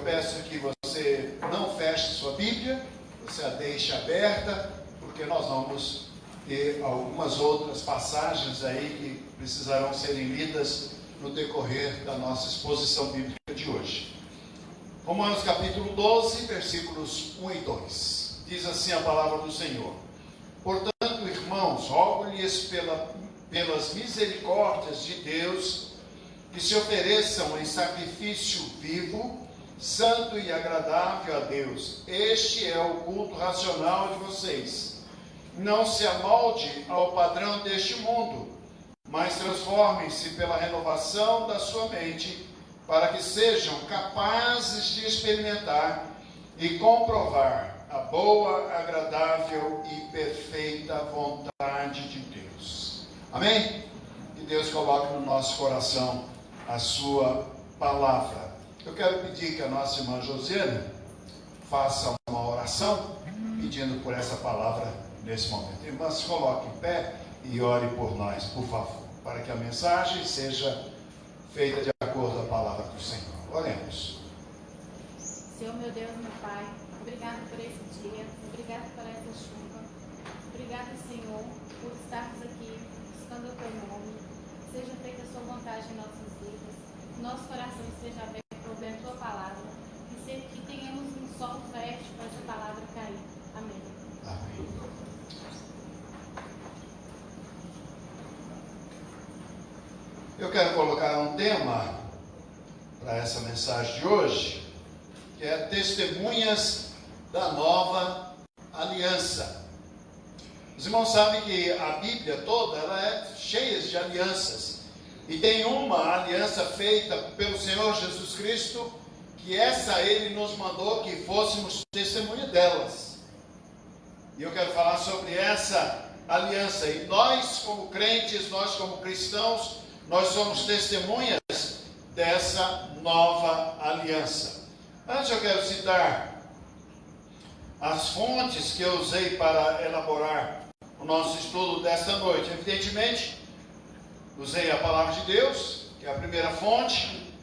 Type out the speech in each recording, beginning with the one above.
peço que você não feche sua Bíblia, você a deixe aberta, porque nós vamos ter algumas outras passagens aí que precisarão serem lidas no decorrer da nossa exposição bíblica de hoje. Romanos capítulo 12, versículos 1 e 2. Diz assim a palavra do Senhor: Portanto, irmãos, rogo-lhes pelas misericórdias de Deus, que se ofereçam em sacrifício vivo, santo e agradável a Deus. Este é o culto racional de vocês. Não se amolde ao padrão deste mundo, mas transformem-se pela renovação da sua mente, para que sejam capazes de experimentar e comprovar a boa, agradável e perfeita vontade de Deus. Amém? Que Deus coloque no nosso coração a sua palavra. Eu quero pedir que a nossa irmã Josiane faça uma oração pedindo por essa palavra nesse momento. Irmã, se coloque em pé e ore por nós, por favor, para que a mensagem seja feita de acordo com a palavra do Senhor. Oremos. Senhor, meu Deus, meu Pai, obrigado por esse dia, obrigado por essa chuva, obrigado, Senhor, por estarmos aqui buscando o Teu nome. Seja feita a Sua vontade em nossas vidas, nosso coração esteja aberto para ouvir a Tua palavra, que tenhamos um solo fértil para essa palavra cair. Amém. Amém. Eu quero colocar um tema para essa mensagem de hoje, que é testemunhas da nova aliança. Os irmãos sabem que a Bíblia toda ela é cheia de alianças. E tem uma aliança feita pelo Senhor Jesus Cristo, que essa Ele nos mandou que fôssemos testemunha delas. E eu quero falar sobre essa aliança. E nós, como crentes, nós como cristãos, nós somos testemunhas dessa nova aliança. Antes eu quero citar as fontes que eu usei para elaborar o nosso estudo desta noite. Evidentemente, usei a palavra de Deus, que é a primeira fonte.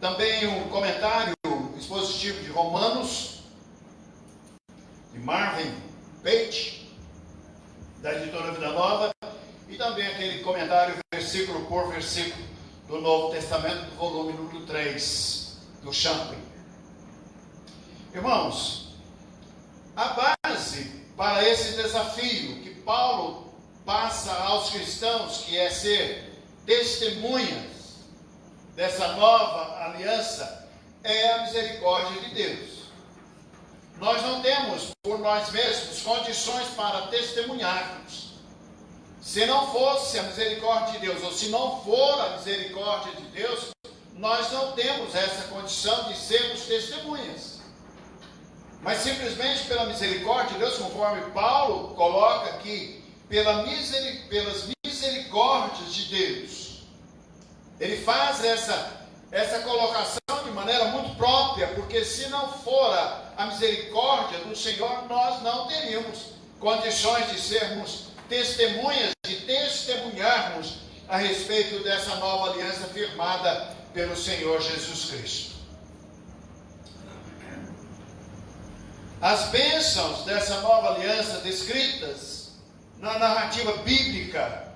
Também um comentário expositivo de Romanos, de Marvin Page, da editora Vida Nova. E também aquele comentário versículo por versículo do Novo Testamento, do volume número 3, do Champlin. Irmãos, a base para esse desafio que Paulo passa aos cristãos, que é ser testemunhas dessa nova aliança, é a misericórdia de Deus. Nós não temos por nós mesmos condições para testemunharmos. Se não fosse a misericórdia de Deus, ou se não for a misericórdia de Deus, nós não temos essa condição de sermos testemunhas. Mas simplesmente pela misericórdia de Deus, conforme Paulo coloca aqui, pelas misericórdias de Deus, ele faz essa colocação de maneira muito própria, porque se não for a misericórdia do Senhor, nós não teríamos condições de sermos testemunhas, de testemunharmos a respeito dessa nova aliança firmada pelo Senhor Jesus Cristo. As bênçãos dessa nova aliança descritas na narrativa bíblica,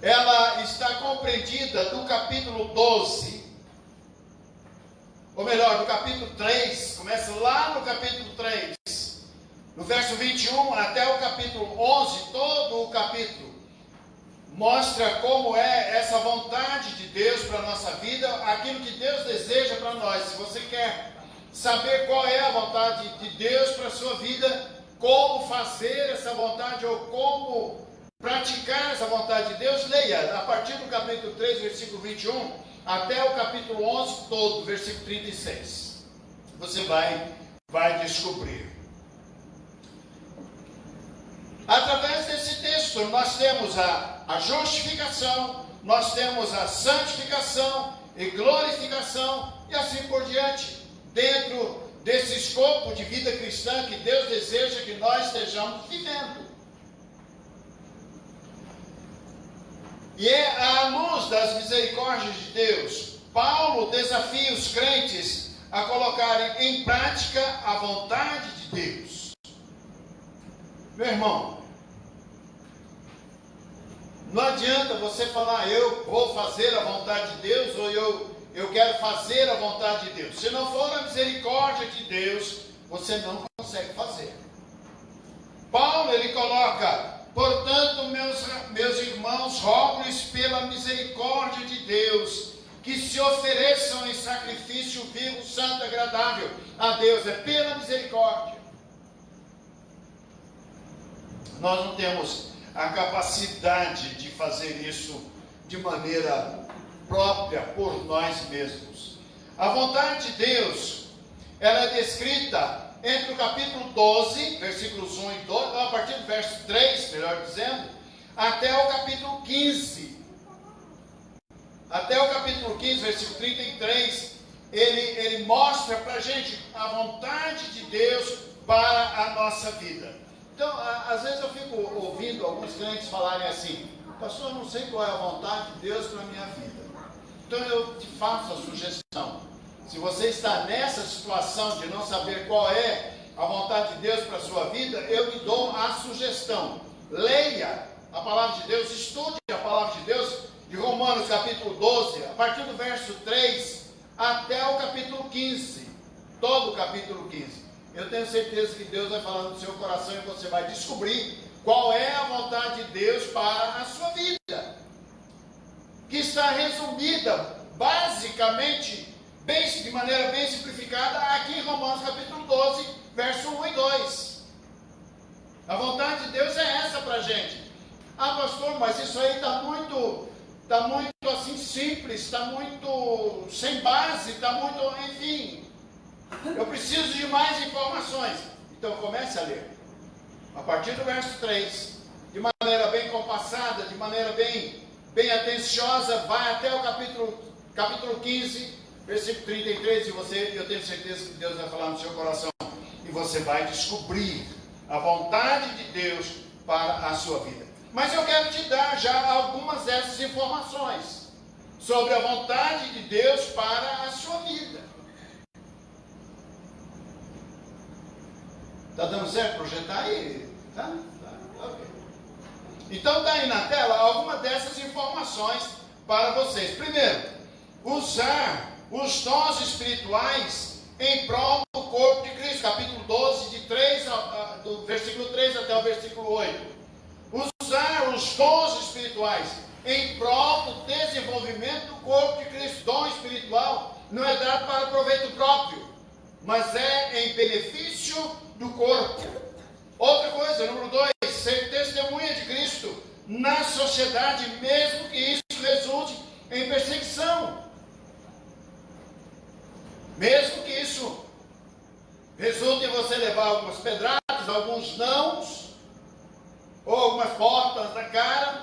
ela está compreendida no capítulo 12, ou melhor, no capítulo 3, começa lá no capítulo 3, no verso 21 até o capítulo 11, todo o capítulo mostra como é essa vontade de Deus para a nossa vida, aquilo que Deus deseja para nós. Se você quer saber qual é a vontade de Deus para a sua vida, como fazer essa vontade ou como praticar essa vontade de Deus, leia a partir do capítulo 3, versículo 21, até o capítulo 11 todo, versículo 36. Você vai descobrir. Através desse texto, nós temos a justificação, nós temos a santificação e glorificação, e assim por diante, dentro desse escopo de vida cristã que Deus deseja que nós estejamos vivendo. E é à luz das misericórdias de Deus, Paulo desafia os crentes a colocarem em prática a vontade de Deus. Meu irmão, não adianta você falar, eu vou fazer a vontade de Deus, ou eu quero fazer a vontade de Deus. Se não for a misericórdia de Deus, você não consegue fazer. Paulo, ele coloca, portanto, meus irmãos, rogo-lhes pela misericórdia de Deus, que se ofereçam em sacrifício vivo, santo, agradável a Deus. É pela misericórdia. Nós não temos a capacidade de fazer isso de maneira própria por nós mesmos. A vontade de Deus, ela é descrita entre o capítulo 12, versículos 1 e 2, a partir do verso 3, melhor dizendo, até o capítulo 15. Até o capítulo 15, versículo 33, ele mostra para a gente a vontade de Deus para a nossa vida. Então, às vezes eu fico ouvindo alguns crentes falarem assim, pastor, eu não sei qual é a vontade de Deus para a minha vida. Então eu te faço a sugestão. Se você está nessa situação de não saber qual é a vontade de Deus para a sua vida, eu lhe dou a sugestão. Leia a palavra de Deus, estude a palavra de Deus, de Romanos capítulo 12, a partir do verso 3 até o capítulo 15, todo o capítulo 15. Eu tenho certeza que Deus vai falar no seu coração e você vai descobrir qual é a vontade de Deus para a sua vida, que está resumida basicamente, de maneira bem simplificada, aqui em Romanos capítulo 12, verso 1 e 2. A vontade de Deus é essa para a gente. Ah, pastor, mas isso aí está muito assim simples, está muito sem base, está muito, enfim, eu preciso de mais informações. Então comece a ler. A partir do verso 3, de maneira bem compassada, de maneira bem atenciosa, vai até o capítulo 15, versículo 33, e eu tenho certeza que Deus vai falar no seu coração, e você vai descobrir a vontade de Deus para a sua vida. Mas eu quero te dar já algumas dessas informações sobre a vontade de Deus para a sua vida. Está dando certo projetar aí? Tá? Ok. Então está aí na tela algumas dessas informações para vocês. Primeiro, usar os dons espirituais em prol do corpo de Cristo. Capítulo 12, do versículo 3 até o versículo 8. Usar os dons espirituais em prol do desenvolvimento do corpo de Cristo. Dom espiritual não é dado para proveito próprio, mas é em benefício do corpo. Outra coisa, número 2, ser testemunha de Cristo na sociedade, mesmo que isso resulte em perseguição. Mesmo que isso resulte em você levar algumas pedradas, alguns nãos, ou algumas portas na cara,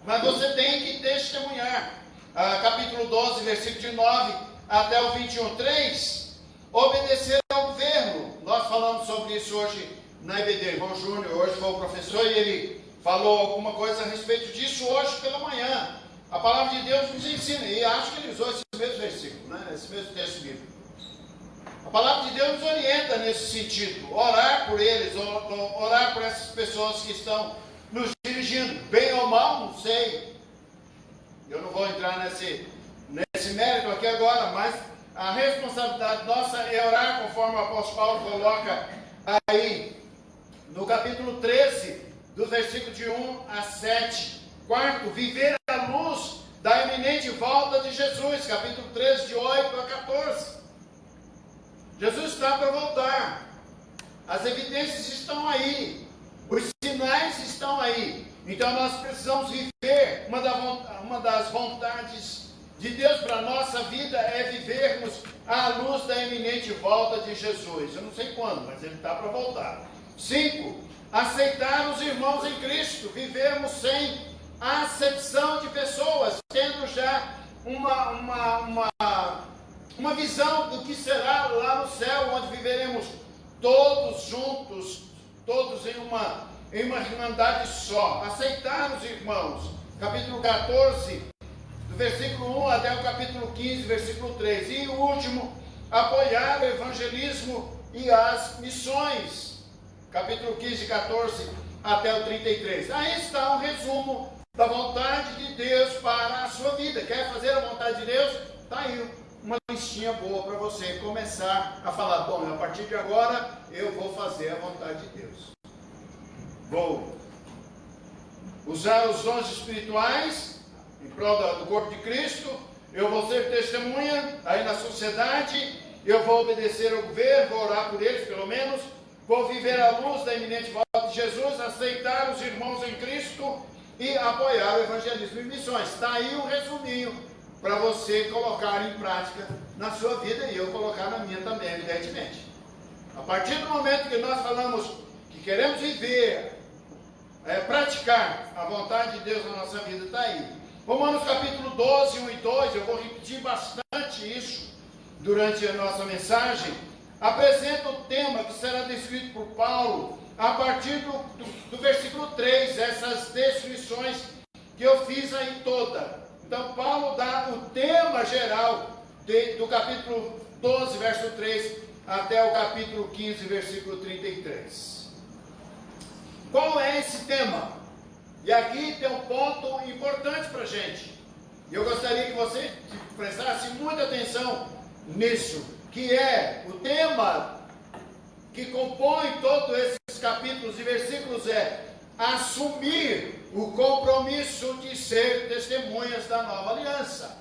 mas você tem que testemunhar. Capítulo 12, versículo de 9 até o 21, 3, obedecer ao governo. Nós falamos sobre isso hoje na EBD. Irmão Júnior hoje foi o professor e ele falou alguma coisa a respeito disso hoje pela manhã. A palavra de Deus nos ensina, e acho que ele usou esse mesmo versículo, né? Esse mesmo texto bíblico. A palavra de Deus nos orienta nesse sentido, orar por eles, orar por essas pessoas que estão nos dirigindo, bem ou mal, não sei. Eu não vou entrar nesse mérito aqui agora, mas a responsabilidade nossa é orar conforme o apóstolo Paulo coloca aí no capítulo 13, do versículo de 1 a 7. Quarto, viver à luz da iminente volta de Jesus, capítulo 13, de 8 a 14. Jesus está para voltar. As evidências estão aí. Os sinais estão aí. Então nós precisamos viver. Uma das vontades de Deus para a nossa vida é vivermos à luz da iminente volta de Jesus. Eu não sei quando, mas ele está para voltar. 5. Aceitar os irmãos em Cristo. Vivermos sem acepção de pessoas, tendo já uma visão do que será lá no céu, onde viveremos todos juntos, todos em uma irmandade só. Aceitar os irmãos. Capítulo 14, do versículo 1 até o capítulo 15, versículo 3. E o último, apoiar o evangelismo e as missões, capítulo 15, 14 até o 33. Aí está um resumo da vontade de Deus para a sua vida. Quer fazer a vontade de Deus? Está aí uma listinha boa para você começar a falar: bom, a partir de agora eu vou fazer a vontade de Deus. Vou usar os dons espirituais em prol do corpo de Cristo. Eu vou ser testemunha aí na sociedade. Eu vou obedecer ao governo, vou orar por eles pelo menos. Vou viver à luz da iminente volta de Jesus, aceitar os irmãos em Cristo e apoiar o evangelismo e missões. Está aí um resuminho para você colocar em prática na sua vida e eu colocar na minha também, evidentemente. A partir do momento que nós falamos que queremos viver, praticar a vontade de Deus na nossa vida, está aí. Romanos capítulo 12, 1 e 2, eu vou repetir bastante isso durante a nossa mensagem. Apresenta o tema que será descrito por Paulo a partir do versículo 3, essas descrições que eu fiz aí toda. Então Paulo dá o tema geral do capítulo 12, verso 3, até o capítulo 15, versículo 33. Qual é esse tema? E aqui tem um ponto importante para a gente. Eu gostaria que você prestasse muita atenção nisso, que é o tema que compõe todos esses capítulos e versículos, é assumir o compromisso de ser testemunhas da nova aliança.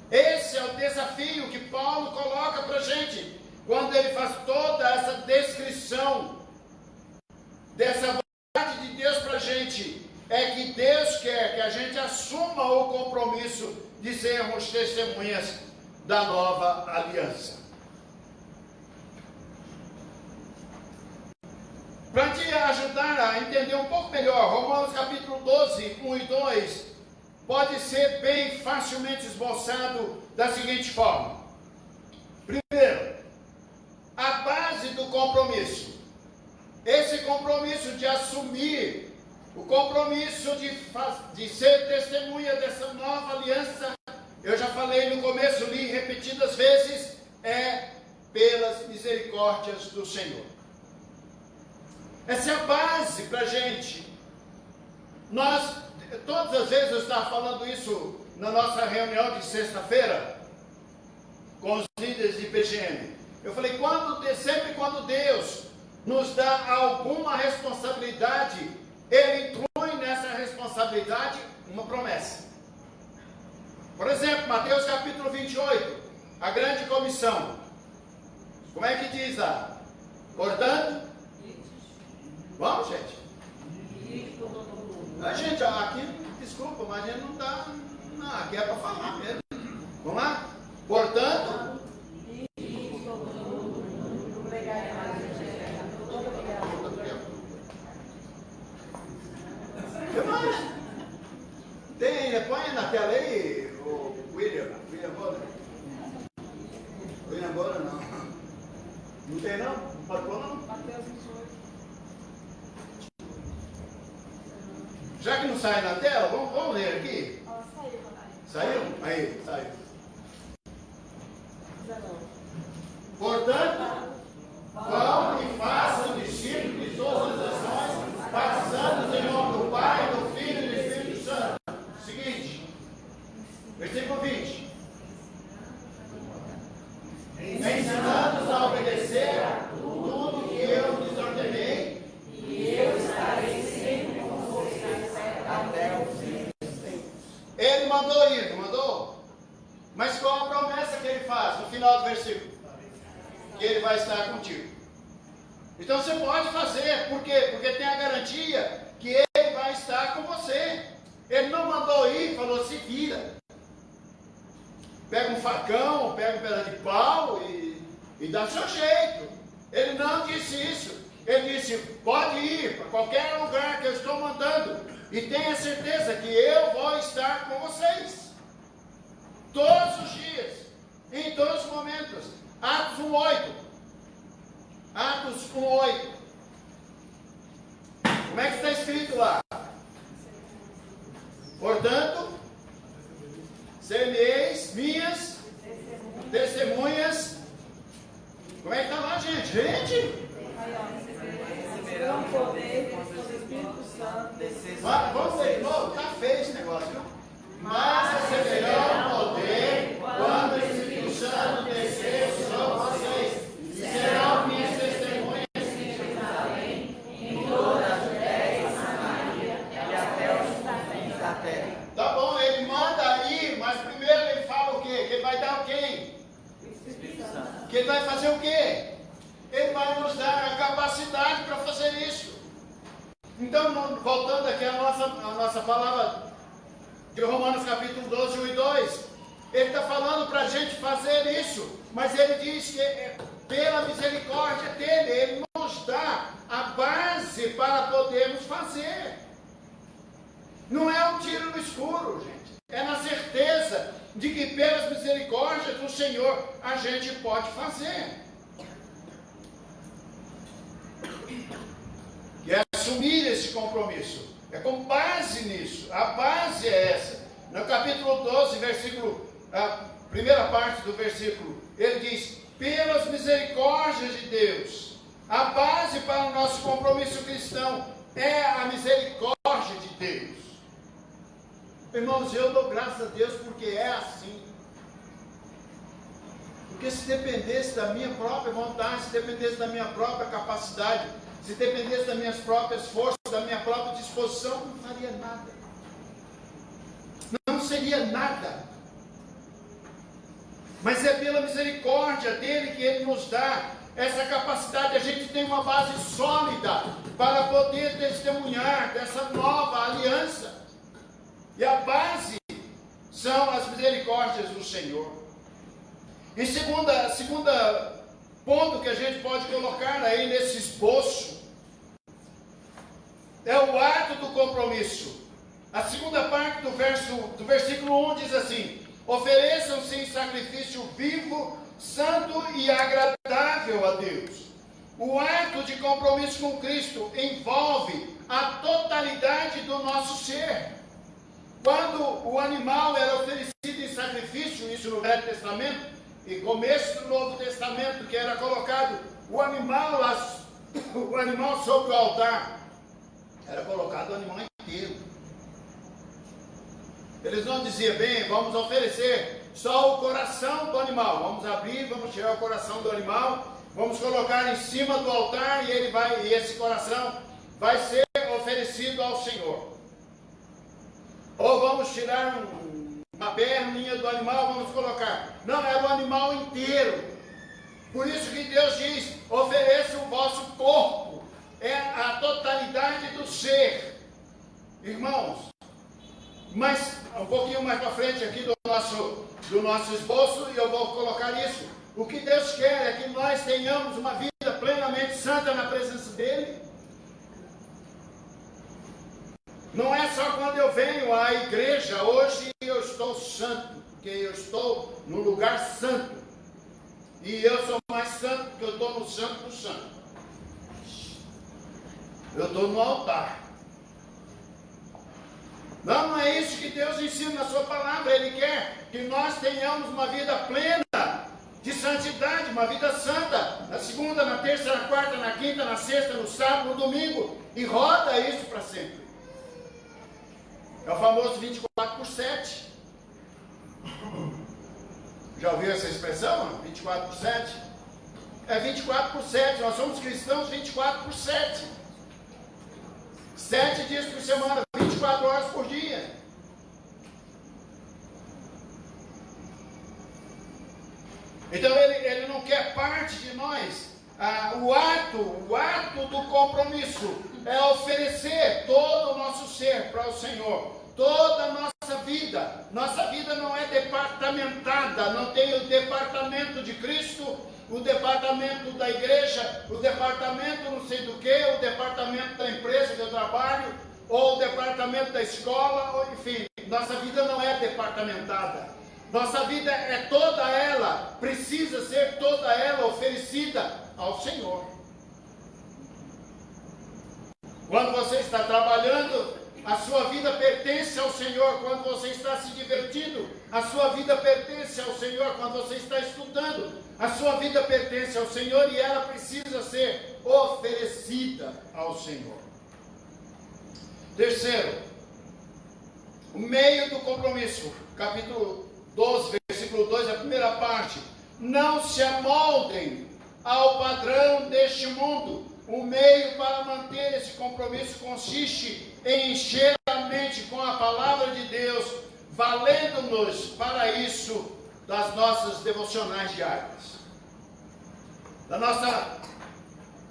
Esse é o desafio que Paulo coloca para a gente, quando ele faz toda essa descrição dessa vontade de Deus para a gente. É que Deus quer que a gente assuma o compromisso de sermos testemunhas da nova aliança. Para te ajudar a entender um pouco melhor, Romanos capítulo 12, 1 e 2, pode ser bem facilmente esboçado da seguinte forma. Primeiro, a base do compromisso. Esse compromisso de assumir, o compromisso de ser testemunha dessa nova aliança, eu já falei no começo, li repetidas vezes, é pelas misericórdias do Senhor. Essa é a base para a gente. Todas as vezes eu estava falando isso na nossa reunião de sexta-feira, com os líderes de PGM. Eu falei, sempre quando Deus nos dá alguma responsabilidade, Ele inclui nessa responsabilidade uma promessa. Por exemplo, Mateus capítulo 28, a grande comissão. Como é que diz lá? Portanto, vamos, gente? A gente, aqui, desculpa, mas a gente não dá. Não, aqui é para falar mesmo. Vamos lá? Portanto, põe na tela aí, o William Bonner. William Bonner não. Não tem não? Não pode pôr não? Já que não sai na tela, vamos ler aqui. Saiu? Aí, saiu. Portanto, vão e façam discípulos de todas as nações, batizando-os em nome do Pai, do Filho e do Espírito Santo. Seguinte, versículo 20. Ensinando-os a obedecer a tudo que eu lhes ordenei, e eu estarei sempre com vocês até o fim dos tempos. Ele mandou ir, não mandou? Mas qual a promessa que ele faz no final do versículo? Que ele vai estar contigo. Então você pode fazer, por quê? Porque tem a garantia que ele vai estar com você. Ele não mandou ir, falou, se vira. Pega um facão, pega um pedaço de pau e dá o seu jeito. Ele não disse isso. Ele disse, pode ir para qualquer lugar que eu estou mandando. E tenha certeza que eu vou estar com vocês. Todos os dias, em todos os momentos. Atos 1:8. Atos 1:8. Como é que está escrito lá? Portanto, ser-me-eis minhas testemunhas. Como é que está lá, gente? Gente! Receberão poder quando o Espírito Santo descer. Vamos ver de novo, está feio esse negócio, viu? Mas receberão poder quando o Espírito Santo descer sobre vocês, e serão minhas testemunhas em Jerusalém, em toda a Judéia e Samaria, e até os confins da terra. Tá bom, ele manda ir, mas primeiro ele fala o quê? Que ele vai dar o quê? Que ele vai fazer o quê? Ele vai nos dar a capacidade para fazer isso. Então, voltando aqui à nossa palavra de Romanos capítulo 12, 1 e 2, ele está falando para a gente fazer isso, mas ele diz que pela misericórdia dele, ele nos dá a base para podermos fazer. Não é um tiro no escuro, gente. É na certeza de que pelas misericórdias do Senhor a gente pode fazer. E é assumir esse compromisso. É com base nisso. A base é essa. No capítulo 12, a primeira parte do versículo, ele diz: pelas misericórdias de Deus. A base para o nosso compromisso cristão é a misericórdia de Deus. Irmãos, eu dou graças a Deus porque é assim. Porque se dependesse da minha própria vontade, se dependesse da minha própria capacidade, se dependesse das minhas próprias forças, da minha própria disposição, não faria nada. Não seria nada. Mas é pela misericórdia dele que ele nos dá essa capacidade. A gente tem uma base sólida para poder testemunhar dessa nova aliança. E a base são as misericórdias do Senhor. Em segunda ponto que a gente pode colocar aí nesse esboço é o ato do compromisso. A segunda parte do versículo 1 diz assim: ofereçam-se em sacrifício vivo, santo e agradável a Deus. O ato de compromisso com Cristo envolve a totalidade do nosso ser. Quando o animal era oferecido em sacrifício, isso no Velho Testamento, e começo do Novo Testamento, que era colocado o animal sobre o altar, era colocado o animal inteiro. Eles não diziam: bem, vamos oferecer só o coração do animal, vamos abrir, vamos tirar o coração do animal, vamos colocar em cima do altar e esse coração vai ser oferecido ao Senhor. Ou vamos tirar uma perninha do animal, vamos colocar. Não, era o animal inteiro. Por isso que Deus diz: ofereça o vosso corpo. É a totalidade do ser. Irmãos, mas um pouquinho mais para frente aqui do nosso esboço, e eu vou colocar isso. O que Deus quer é que nós tenhamos uma vida plenamente santa na presença dEle. Não é só quando eu venho à igreja, hoje eu estou santo, porque eu estou no lugar santo. E eu sou mais santo porque eu estou no santo do santo. Eu estou no altar. Não é isso que Deus ensina na sua palavra. Ele quer que nós tenhamos uma vida plena de santidade, uma vida santa. Na segunda, na terça, na quarta, na quinta, na sexta, no sábado, no domingo. E roda isso para sempre. É o famoso 24/7. Já ouviu essa expressão? 24/7? É 24/7. Nós somos cristãos 24/7. 7 dias por semana, 24 horas por dia. Então ele não quer parte de nós. O ato do compromisso é oferecer todo o nosso ser para o Senhor. Toda a nossa vida. Nossa vida não é departamentada. Não tem o departamento de Cristo, o departamento da igreja, o departamento não sei do que, o departamento da empresa que eu trabalho, ou o departamento da escola, ou enfim. Nossa vida não é departamentada. Nossa vida é toda ela, precisa ser toda ela oferecida ao Senhor. Quando você está trabalhando, A sua vida pertence ao Senhor quando você está se divertindo. A sua vida pertence ao Senhor quando você está estudando. A sua vida pertence ao Senhor e ela precisa ser oferecida ao Senhor. Terceiro, o meio do compromisso. Capítulo 12, versículo 2, a primeira parte. Não se amoldem ao padrão deste mundo. O meio para manter esse compromisso consiste em encher a mente com a palavra de Deus, valendo-nos para isso das nossas devocionais diárias.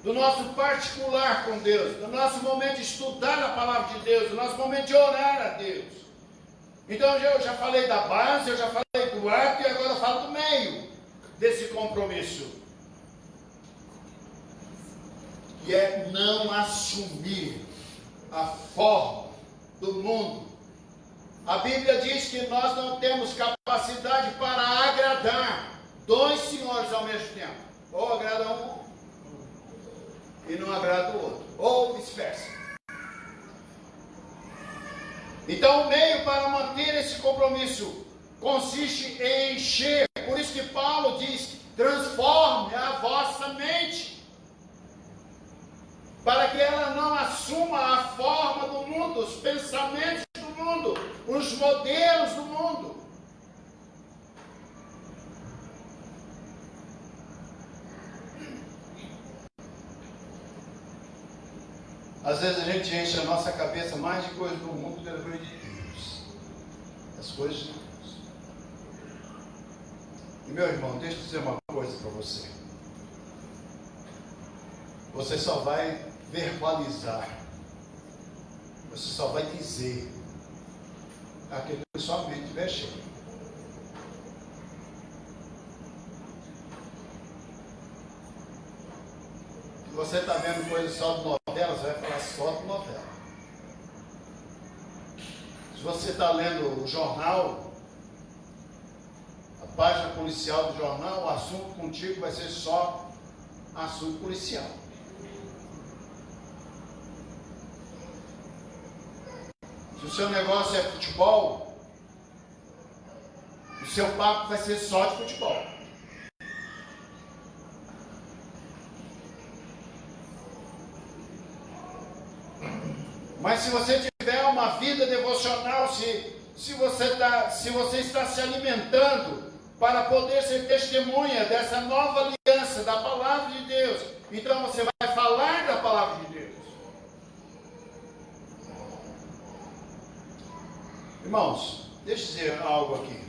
Do nosso particular com Deus, do nosso momento de estudar a palavra de Deus, do nosso momento de orar a Deus. Então eu já falei da base, eu já falei do ato e agora eu falo do meio desse compromisso. Que é não assumir a forma do mundo. A Bíblia diz que nós não temos capacidade para agradar dois senhores ao mesmo tempo. Ou agrada um e não agrada o outro. Ou vice-versa. Então o meio para manter esse compromisso consiste em encher. Por isso que Paulo diz, transforme a vossa mente. Para que ela não assuma a forma do mundo, os pensamentos do mundo, os modelos do mundo. Às vezes a gente enche a nossa cabeça mais de coisas do mundo do que das coisas de Deus. As coisas de Deus. E meu irmão, deixa eu dizer uma coisa para você. Você só vai verbalizar, você só vai dizer aquilo que sua mente estiver cheia. Se você está vendo coisas só de novela, você vai falar só de novela. Se você está lendo o jornal, a página policial do jornal, o assunto contigo vai ser só assunto policial. Se o seu negócio é futebol, o seu papo vai ser só de futebol. Mas se você tiver uma vida devocional, se você está se alimentando para poder ser testemunha dessa nova aliança, da palavra de Deus, então você vai falar da palavra de Deus. Irmãos, deixa eu dizer algo aqui.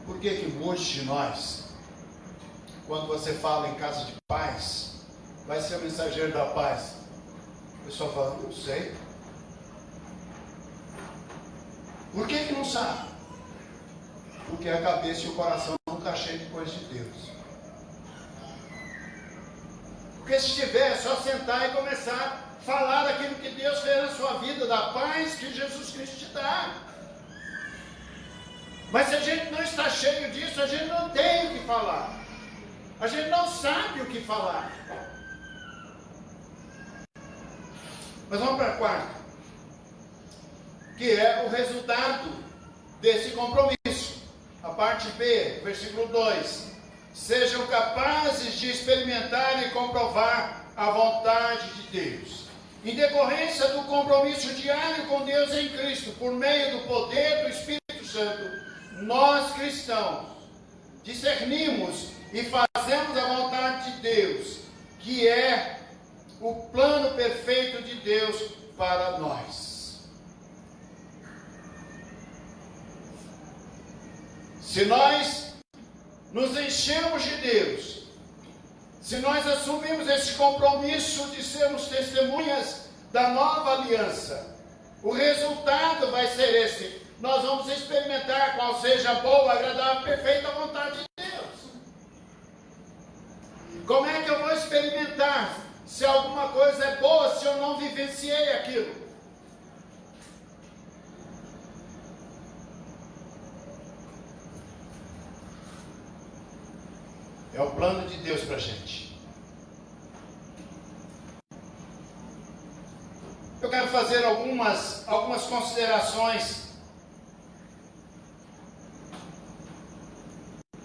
Por que muitos de nós, quando você fala em casa de paz, vai ser o mensageiro da paz? O pessoal fala, não sei. Por que não sabe? Porque a cabeça e o coração não estão cheios de coisas de Deus. Porque se tiver, é só sentar e começar a falar daquilo que Deus fez na sua vida, da paz que Jesus Cristo te dá. Mas se a gente não está cheio disso, a gente não tem o que falar. A gente não sabe o que falar. Mas vamos para a quarta, que é o resultado desse compromisso. A parte B, versículo 2. Sejam capazes de experimentar e comprovar a vontade de Deus. Em decorrência do compromisso diário com Deus em Cristo, por meio do poder do Espírito Santo, nós cristãos discernimos e fazemos a vontade de Deus, que é o plano perfeito de Deus para nós. Se nós nos enchemos de Deus, se nós assumimos esse compromisso de sermos testemunhas da nova aliança, o resultado vai ser esse: nós vamos experimentar qual seja a boa, agradável, perfeita vontade de Deus. Como é que eu vou experimentar se alguma coisa é boa, se eu não vivenciei aquilo? É o plano de Deus para a gente. eu quero fazer algumas considerações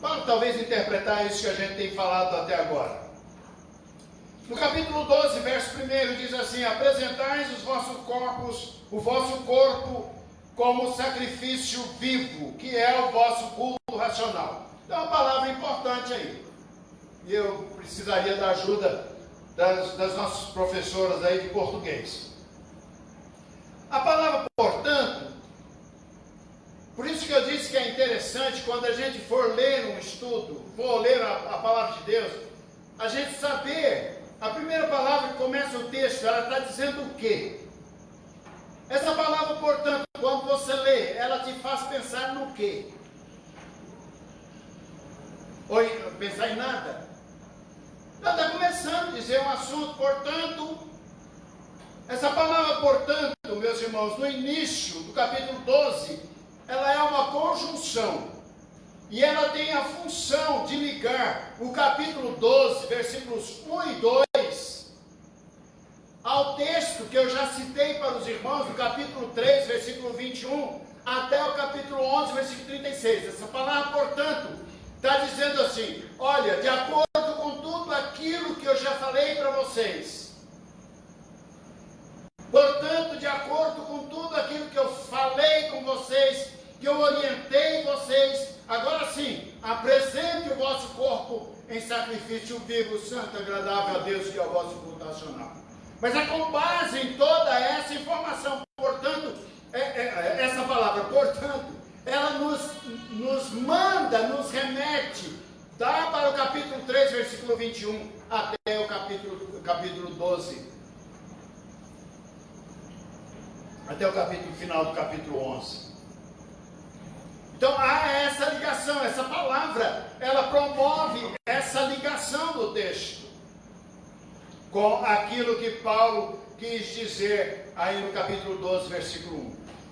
para talvez interpretar isso que a gente tem falado até agora. No capítulo 12, verso 1, diz assim: apresentais os vossos corpos, o vosso corpo, como sacrifício vivo, que é o vosso culto racional. Então, é uma palavra importante aí. E eu precisaria da ajuda das nossas professoras aí de português. A palavra, portanto, por isso que eu disse que é interessante quando a gente for ler um estudo, for ler a palavra de Deus, a gente saber, a primeira palavra que começa o texto, ela está dizendo o quê? Essa palavra, portanto, quando você lê, ela te faz pensar no quê? Ou pensar em nada? Ela está começando a dizer um assunto, portanto, essa palavra, portanto, meus irmãos, no início do capítulo 12, ela é uma conjunção. E ela tem a função de ligar o capítulo 12, versículos 1 e 2, ao texto que eu já citei para os irmãos, do capítulo 3, versículo 21, até o capítulo 11, versículo 36. Essa palavra, portanto, está dizendo assim: olha, de acordo com tudo aquilo que eu já falei para vocês, portanto, de acordo com tudo aquilo que eu falei com vocês, que eu orientei vocês, agora sim, apresente o vosso corpo em sacrifício vivo, santo, agradável a Deus, que é o vosso culto racional. Mas é com base em toda essa informação, portanto, essa palavra, portanto, ela nos manda, nos remete, dá para o capítulo 3, versículo 21, até o capítulo 12, até o capítulo final do capítulo 11. Então há essa ligação, essa palavra, ela promove essa ligação do texto com aquilo que Paulo quis dizer aí no capítulo 12, versículo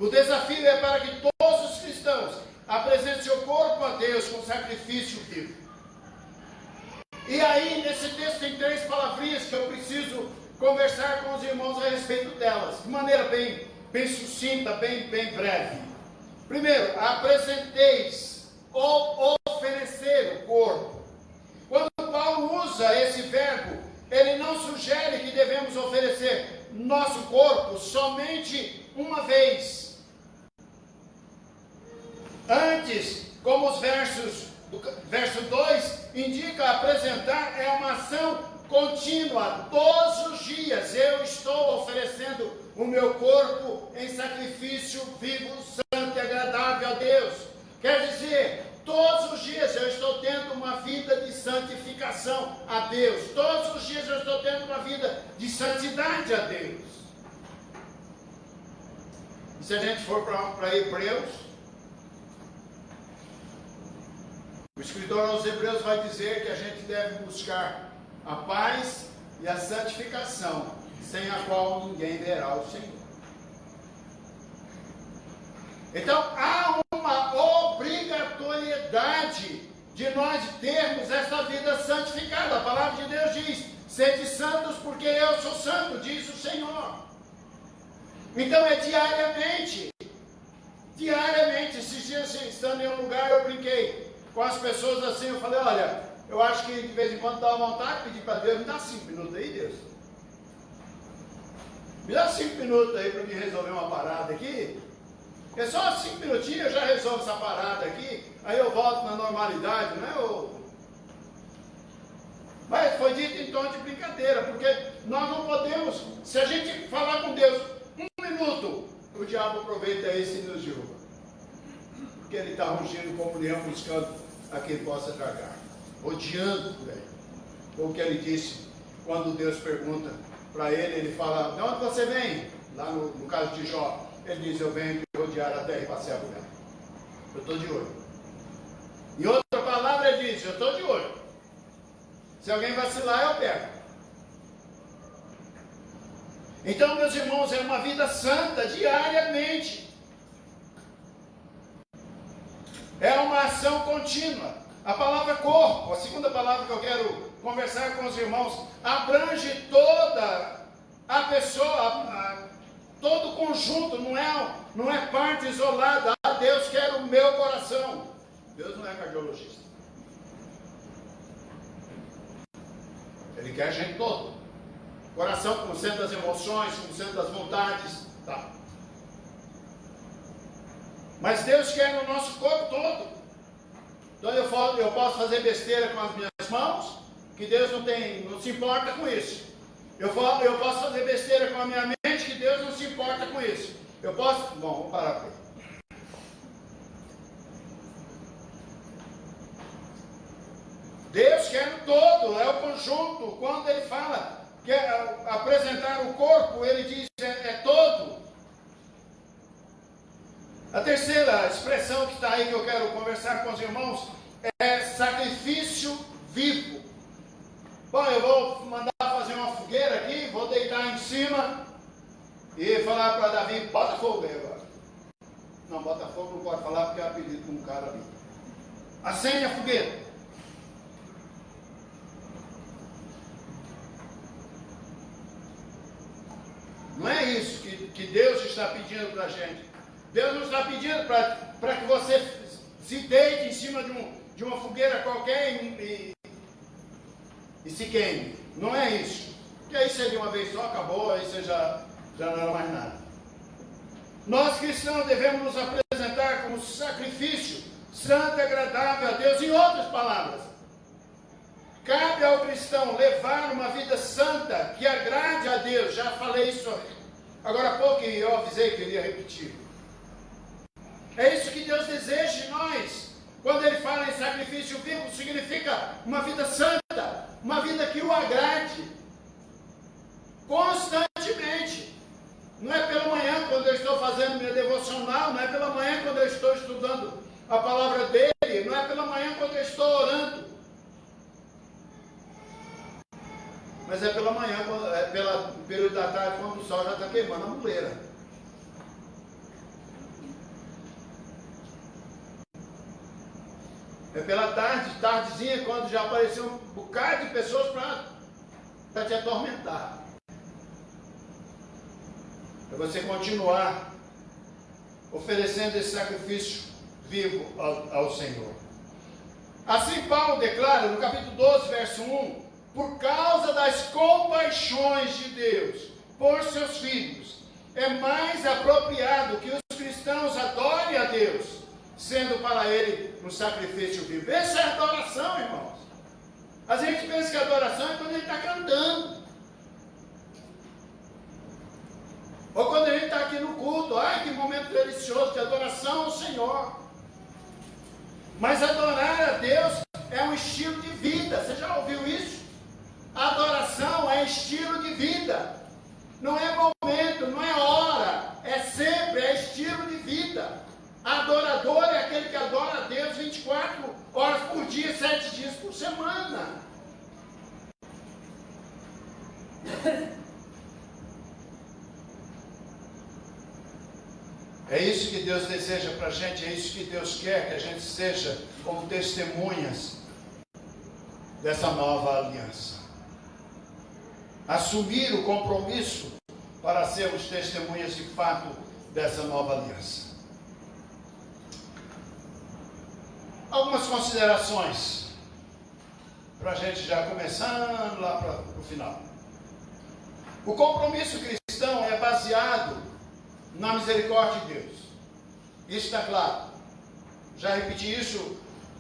1. O desafio é para que todos os cristãos apresentem seu corpo a Deus com sacrifício vivo. E aí, nesse texto tem 3 palavrinhas que eu preciso conversar com os irmãos a respeito delas, de maneira bem sucinta, bem breve. Primeiro, apresenteis ou oferecer o corpo. Quando Paulo usa esse verbo, ele não sugere que devemos oferecer nosso corpo somente uma vez. Antes, como os verso 2 indica, apresentar é uma ação contínua, todos os dias eu estou oferecendo o meu corpo em sacrifício vivo, santo e agradável a Deus. Quer dizer, todos os dias eu estou tendo uma vida de santificação a Deus. Todos os dias eu estou tendo uma vida de santidade a Deus. E se a gente for para Hebreus, o escritor aos Hebreus vai dizer que a gente deve buscar a paz e a santificação, sem a qual ninguém verá o Senhor. Então, há uma obrigatoriedade de nós termos essa vida santificada. A palavra de Deus diz: sede santos porque eu sou santo, diz o Senhor. Então é diariamente. Esses dias, estando em um lugar, eu brinquei com as pessoas assim, eu falei: olha, eu acho que de vez em quando dá uma vontade de pedir para Deus: me dá 5 minutos aí, Deus. Me dá 5 minutos aí para me resolver uma parada aqui. É só 5 minutinhos, eu já resolvo essa parada aqui, aí eu volto na normalidade, né? Mas foi dito em tom de brincadeira, porque nós não podemos, se a gente falar com Deus 1 minuto, o diabo aproveita esse e nos derruba. Porque ele está rugindo como leão, buscando a quem possa tragar, odiando por ele. Foi o que ele disse quando Deus pergunta para ele, ele fala: de onde você vem? Lá no caso de Jó. Ele diz: eu venho de rodear a terra e passear por ela. Eu estou de olho. Em outra palavra ele diz: eu estou de olho. Se alguém vacilar, eu pego. Então, meus irmãos, é uma vida santa diariamente. É uma ação contínua. A palavra corpo, a segunda palavra que eu quero conversar com os irmãos, abrange toda a pessoa, todo conjunto, não é parte isolada. Ah, Deus quer o meu coração. Deus não é cardiologista. Ele quer a gente todo. Coração como centro das emoções, como centro das vontades. Tá. Mas Deus quer no nosso corpo todo. Então eu posso fazer besteira com as minhas mãos, que Deus não se importa com isso. Eu posso fazer besteira com a minha mente, que Deus não se importa com isso. Bom, vamos parar por aí. Deus quer no todo, é o conjunto. Quando ele fala que apresentar o corpo, ele diz é todo. A terceira expressão que está aí, que eu quero conversar com os irmãos, é sacrifício vivo. Bom, eu vou mandar fazer uma fogueira aqui, vou deitar em cima e falar para Davi, bota fogo aí agora. Não, bota fogo não pode falar porque é apelido de um cara ali. Acende a fogueira. Não é isso que Deus está pedindo para a gente. Deus não está pedindo para que você se deite em cima de uma fogueira qualquer e se queime. Não é isso. Porque aí seria uma vez só, acabou, aí você já não era mais nada. Nós cristãos devemos nos apresentar como sacrifício santo e agradável a Deus. Em outras palavras, cabe ao cristão levar uma vida santa que agrade a Deus. Já falei isso agora há pouco e eu avisei que eu ia repetir. É isso que Deus deseja de nós. Quando Ele fala em sacrifício vivo, significa uma vida santa, uma vida que o agrade constantemente. Não é pela manhã quando eu estou fazendo minha devocional, não é pela manhã quando eu estou estudando a palavra dele, não é pela manhã quando eu estou orando. Mas é pela manhã, pelo período da tarde, quando o sol já está queimando a muleira. É pela tardezinha, quando já apareceu um bocado de pessoas para te atormentar. É você continuar oferecendo esse sacrifício vivo ao Senhor. Assim Paulo declara no capítulo 12, verso 1, por causa das compaixões de Deus por seus filhos, é mais apropriado que os cristãos adorem a Deus, sendo para Ele um sacrifício vivo. Essa é a adoração, irmãos. A gente pensa que a adoração é quando ele está cantando. Ou quando a gente está aqui no culto. Ai, que momento delicioso de adoração ao Senhor. Mas adorar a Deus é um estilo de vida. Você já ouviu isso? Adoração é estilo de vida. Não é momento, não é hora. É sempre, é estilo de vida. Adorador é aquele que adora a Deus 24 horas por dia, 7 dias por semana. É isso que Deus deseja para a gente, é isso que Deus quer, que a gente seja como testemunhas dessa nova aliança. Assumir o compromisso para sermos testemunhas de fato dessa nova aliança. Algumas considerações, para a gente já começando lá para o final. O compromisso cristão é baseado na misericórdia de Deus. Isso está claro. Já repeti isso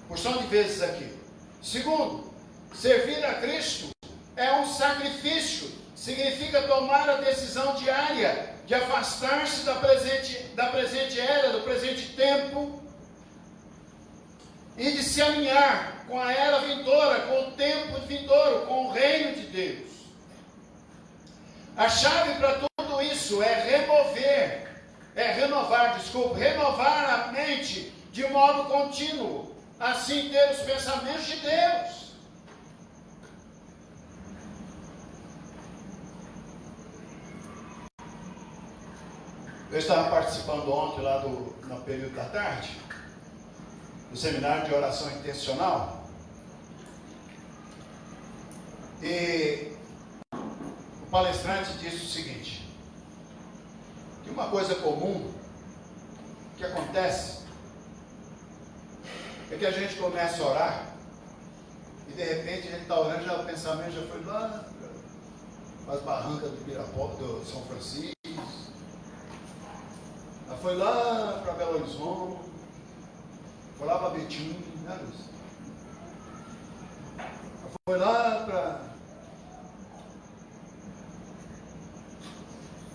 porção de vezes aqui. Segundo, servir a Cristo é um sacrifício. Significa tomar a decisão diária de afastar-se da presente era, do presente tempo, e de se alinhar com a era vindoura, com o tempo vindouro, com o reino de Deus. A chave para tudo isso é renovar a mente de modo contínuo, assim ter os pensamentos de Deus. Eu estava participando ontem lá no período da tarde, do seminário de oração intencional, e o palestrante disse o seguinte: E uma coisa comum que acontece é que a gente começa a orar e de repente a gente está orando, já o pensamento já foi lá para as barrancas do Pirapó, do São Francisco, já foi lá para Belo Horizonte, foi lá para Betim, né, Lúcia? Foi lá para...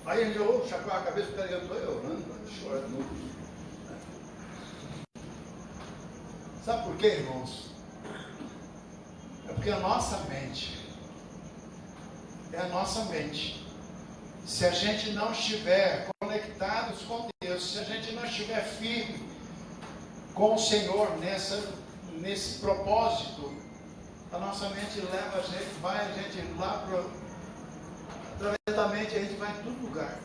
Aí a gente ouve, chacoalha a cabeça, eu estou orando, chorando. Sabe por quê, irmãos? É porque a nossa mente, é a nossa mente. Se a gente não estiver conectados com Deus, se a gente não estiver firme com o Senhor nesse propósito, a nossa mente leva a gente, vai a gente lá para... Através da mente a gente vai em todo lugar.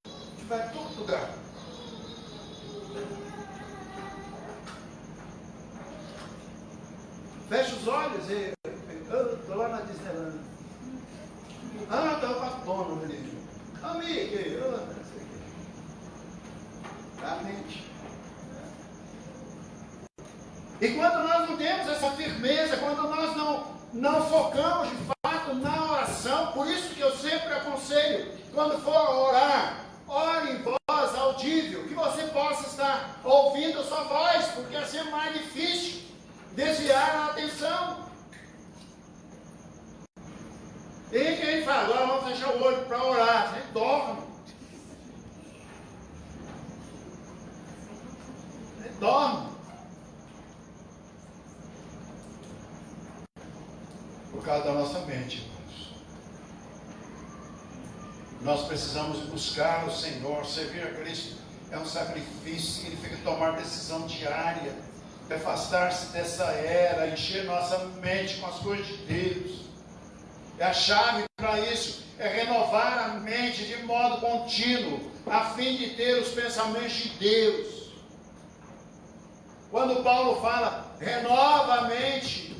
A gente vai em todo lugar. Fecha os olhos e... Eu estou lá na Disneyland. Ah, está o patrono ali. Amigo, a mente. E quando nós não temos essa firmeza, quando nós não focamos de fato na oração, por isso que eu sempre aconselho, quando for orar, ore em voz audível, que você possa estar ouvindo a sua voz, porque assim é mais difícil desviar a atenção. Tem gente que a gente fala, agora vamos fechar o olho para orar, a gente dorme. A gente dorme. Por causa da nossa mente, irmãos. Nós precisamos buscar o Senhor, servir a Cristo. É um sacrifício, significa tomar decisão diária, afastar-se dessa era, encher nossa mente com as coisas de Deus. É a chave para isso, é renovar a mente de modo contínuo, a fim de ter os pensamentos de Deus. Quando Paulo fala, renova a mente,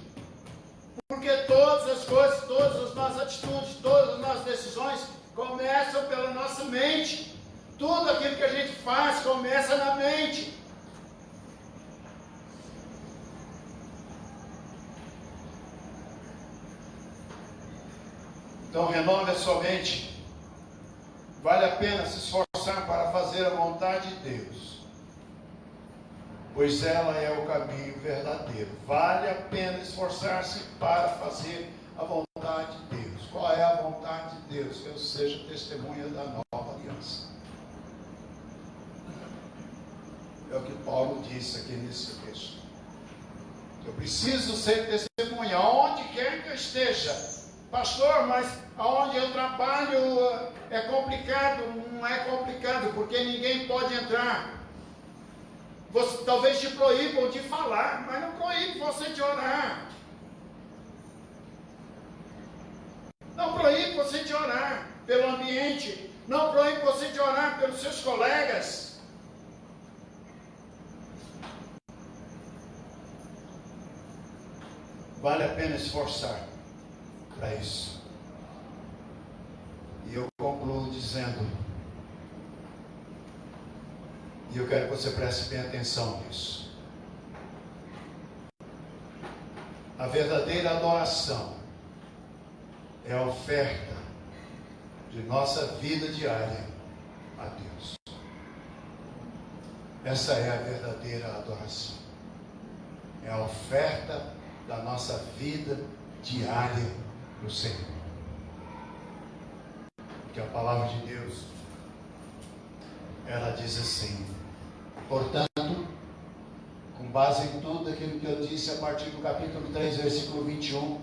porque todas as coisas, todas as nossas atitudes, todas as nossas decisões começam pela nossa mente. Tudo aquilo que a gente faz começa na mente. Então renove a sua mente. Vale a pena se esforçar para fazer a vontade de Deus, pois ela é o caminho verdadeiro. Vale a pena esforçar-se para fazer a vontade de Deus. Qual é a vontade de Deus? Que eu seja testemunha da nova aliança. É o que Paulo disse aqui nesse texto. Eu preciso ser testemunha, onde quer que eu esteja. Pastor, mas aonde eu trabalho é complicado. Não é complicado, porque ninguém pode entrar. Você, talvez te proíbam de falar, mas não proíbe você de orar. Não proíbe você de orar pelo ambiente. Não proíbe você de orar pelos seus colegas. Vale a pena esforçar para isso. E eu concluo dizendo, e eu quero que você preste bem atenção nisso. A verdadeira adoração é a oferta de nossa vida diária a Deus. Essa é a verdadeira adoração. É a oferta da nossa vida diária no Senhor. Porque a palavra de Deus, ela diz assim: portanto, com base em tudo aquilo que eu disse a partir do capítulo 3, versículo 21,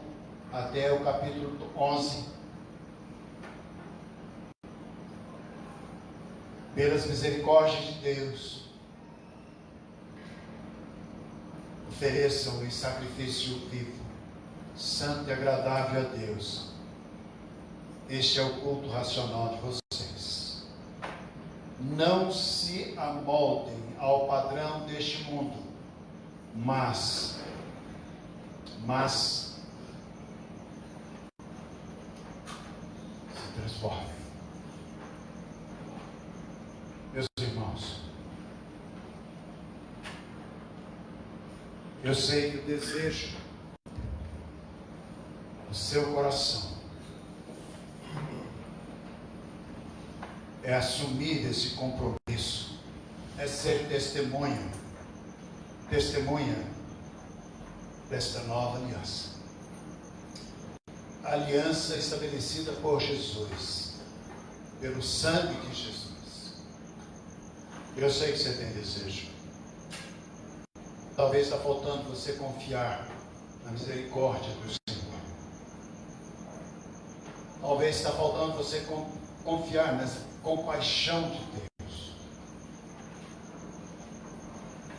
até o capítulo 11, pelas misericórdias de Deus, ofereçam em sacrifício vivo, santo e agradável a Deus. Este é o culto racional de vocês. Não se amoldem ao padrão deste mundo, mas se transformem Eu sei que o desejo do seu coração é assumir esse compromisso, é ser testemunha desta nova aliança. A aliança estabelecida por Jesus, pelo sangue de Jesus. Eu sei que você tem desejo. Talvez está faltando você confiar na misericórdia do Senhor. Talvez está faltando você confiar nessa compaixão de Deus.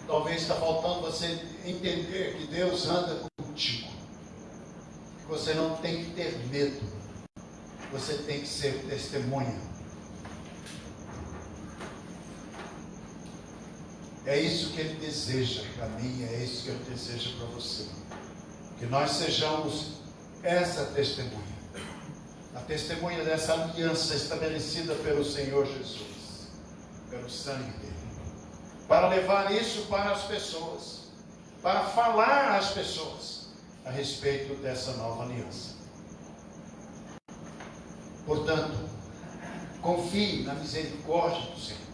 Talvez está faltando você entender que Deus anda contigo. Que você não tem que ter medo. Você tem que ser testemunha. É isso que Ele deseja para mim, é isso que Ele deseja para você. Que nós sejamos essa testemunha. A testemunha dessa aliança estabelecida pelo Senhor Jesus, pelo sangue dele. Para levar isso para as pessoas, para falar às pessoas a respeito dessa nova aliança. Portanto, confie na misericórdia do Senhor.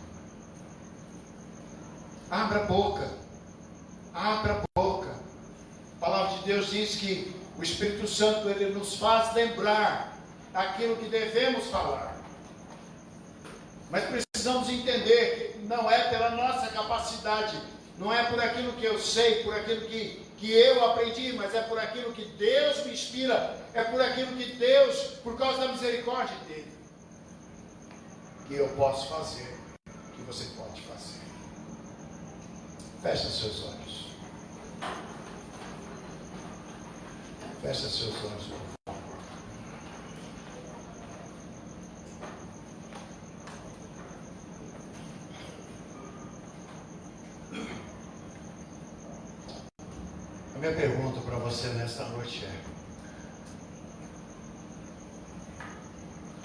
Abra a boca. Abra a boca. A palavra de Deus diz que o Espírito Santo, ele nos faz lembrar aquilo que devemos falar. Mas precisamos entender que não é pela nossa capacidade, não é por aquilo que eu sei, por aquilo que eu aprendi, mas é por aquilo que Deus me inspira, é por aquilo que Deus, por causa da misericórdia dele, que eu posso fazer, que você pode fazer. Feche seus olhos. Feche seus olhos, por favor. A minha pergunta para você nesta noite é: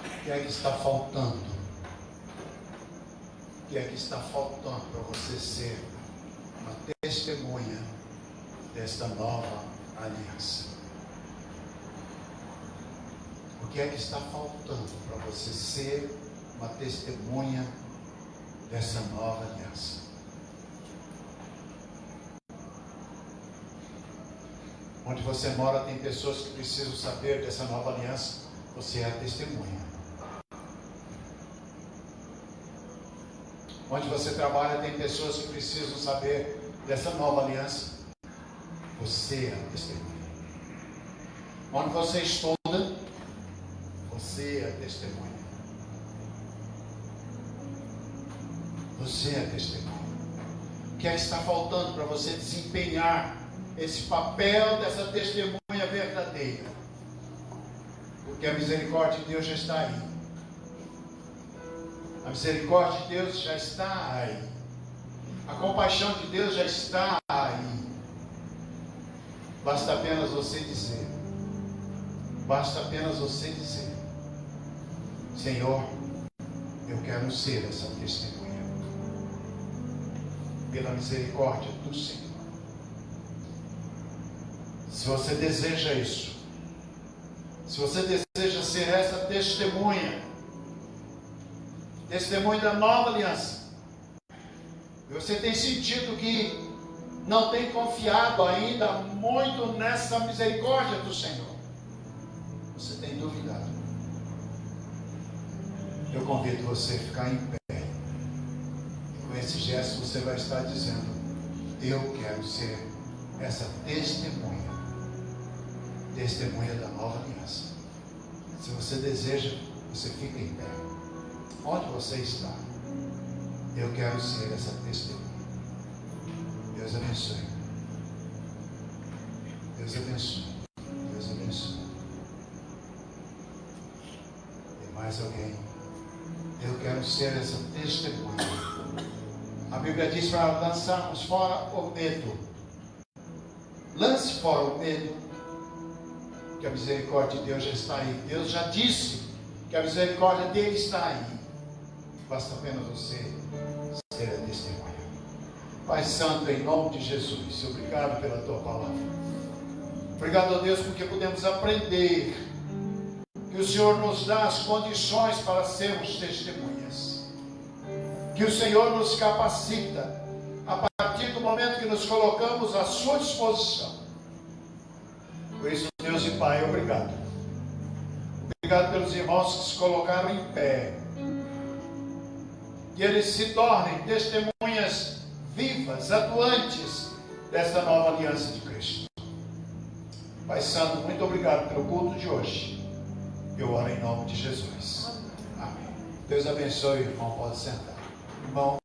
o que é que está faltando? O que é que está faltando para você ser uma testemunha desta nova aliança? O que é que está faltando para você ser uma testemunha dessa nova aliança? Onde você mora tem pessoas que precisam saber dessa nova aliança. Você é a testemunha. Onde você trabalha tem pessoas que precisam saber dessa nova aliança. Você é a testemunha. Onde você estuda, você é a testemunha. Você é a testemunha. O que é que está faltando para você desempenhar esse papel dessa testemunha verdadeira? Porque a misericórdia de Deus já está aí. A misericórdia de Deus já está aí. A compaixão de Deus já está aí. Basta apenas você dizer. Basta apenas você dizer: Senhor, eu quero ser essa testemunha. Pela misericórdia do Senhor. Se você deseja isso, se você deseja ser essa testemunha da nova aliança, e você tem sentido que não tem confiado ainda muito nessa misericórdia do Senhor, você tem duvidado, eu convido você a ficar em pé, e com esse gesto você vai estar dizendo: eu quero ser essa testemunha da nova aliança. Se você deseja, você fica em pé. Onde você está? Eu quero ser essa testemunha. Deus abençoe. Deus abençoe. Deus abençoe. Tem mais alguém? Eu quero ser essa testemunha. A Bíblia diz para lançarmos fora o medo. Lance fora o medo, que a misericórdia de Deus já está aí. Deus já disse que a misericórdia dele está aí. Basta apenas você ser a testemunha. Pai Santo, em nome de Jesus, obrigado pela tua palavra. Obrigado, ó Deus, porque podemos aprender que o Senhor nos dá as condições para sermos testemunhas. Que o Senhor nos capacita a partir do momento que nos colocamos à sua disposição. Por isso, Deus e Pai, obrigado. Obrigado pelos irmãos que se colocaram em pé. Que eles se tornem testemunhas vivas, atuantes desta nova aliança de Cristo. Pai Santo, muito obrigado pelo culto de hoje. Eu oro em nome de Jesus. Amém. Deus abençoe, irmão. Pode sentar. Irmão.